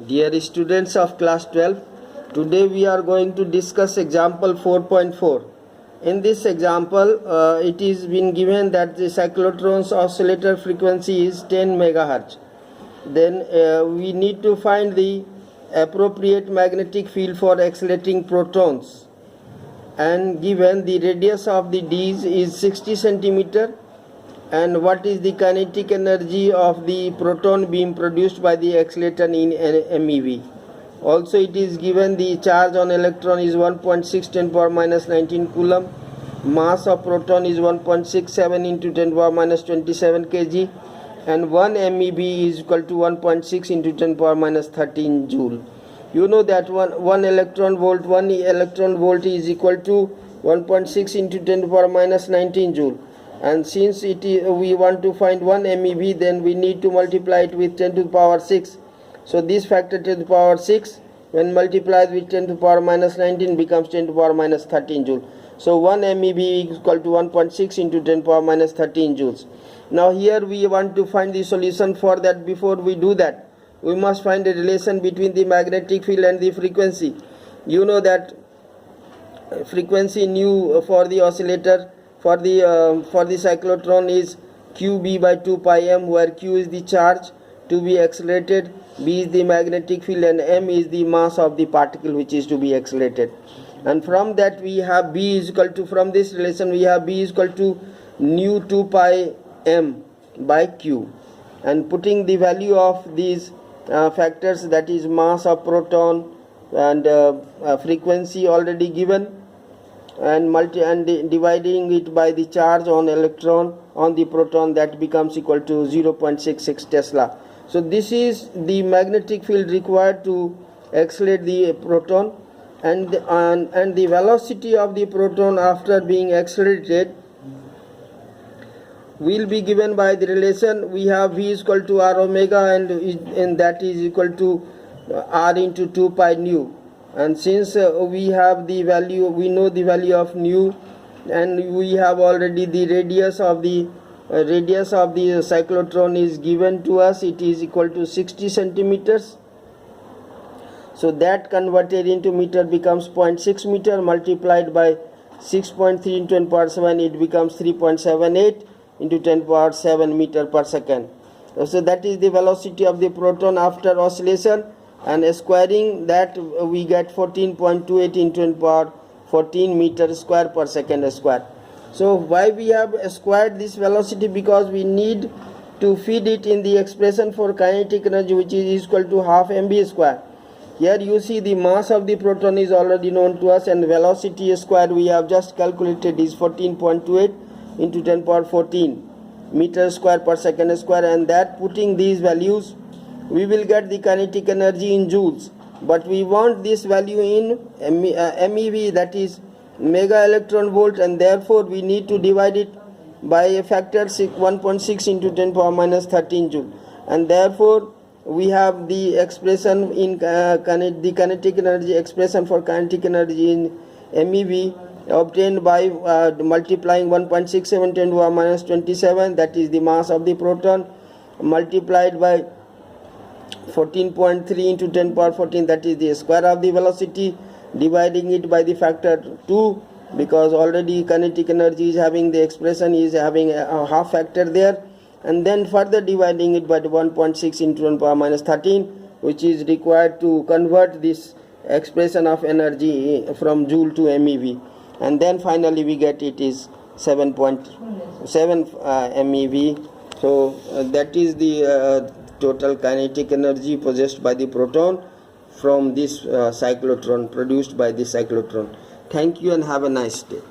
Dear students of class 12, today we are going to discuss example 4.4. In this example, it is been given that the cyclotron's oscillator frequency is 10 megahertz. Then we need to find the appropriate magnetic field for accelerating protons. And given the radius of the D's is 60 centimeter, and what is the kinetic energy of the proton beam produced by the accelerator in MeV. Also it is given the charge on electron is 1.6 10 power minus 19 coulomb, mass of proton is 1.67 into 10 power minus 27 kg, and 1 MeV is equal to 1.6 into 10 power minus 13 joule. You know that one electron volt is equal to 1.6 into 10 power minus 19 joule. And since we want to find 1 MeV, then we need to multiply it with 10 to the power 6. So this factor 10 to the power 6 when multiplied with 10 to the power minus 19 becomes 10 to the power minus 13 joule. So 1 MeV is equal to 1.6 into 10 to the power minus 13 joules. Now here we want to find the solution. For that, before we do that, we must find a relation between the magnetic field and the frequency. You know that frequency nu for the oscillator for the cyclotron is QB by 2 pi m, where Q is the charge to be accelerated, B is the magnetic field, and m is the mass of the particle which is to be accelerated. And from that we have B is equal to, from this relation we have B is equal to nu 2 pi m by Q, and putting the value of these factors, that is mass of proton and frequency already given, and dividing it by the charge on electron on the proton, that becomes equal to 0.66 Tesla. So this is the magnetic field required to accelerate the proton, and the velocity of the proton after being accelerated will be given by the relation we have V is equal to R omega, and that is equal to R into 2 pi nu. And since we have the value, we know the value of nu, and we have already the radius of the cyclotron is given to us, it is equal to 60 centimeters. So that converted into meter becomes 0.6 meter, multiplied by 6.3 into 10 power 7, it becomes 3.78 into 10 power 7 meter per second. So that is the velocity of the proton after oscillation, and squaring that we get 14.28 into 10 power 14 meter square per second square. So why we have squared this velocity? Because we need to feed it in the expression for kinetic energy, which is equal to half mv square. Here you see the mass of the proton is already known to us, and velocity square we have just calculated is 14.28 into 10 power 14 meter square per second square, and that putting these values we will get the kinetic energy in joules. But we want this value in MeV, that is mega electron volt, and therefore we need to divide it by a factor 1.6 into 10 power minus 13 joule, and therefore we have the expression in the kinetic energy expression for kinetic energy in MeV obtained by multiplying 1.67 10 power minus 27, that is the mass of the proton, multiplied by 14.3 into 10 power 14, that is the square of the velocity, dividing it by the factor 2, because already kinetic energy is having the expression is having a half factor there, and then further dividing it by the 1.6 into 10 power minus 13, which is required to convert this expression of energy from joule to MeV, and then finally we get it is 7.7 MeV. So that is the total kinetic energy possessed by the proton from this cyclotron, produced by the cyclotron. Thank you and have a nice day.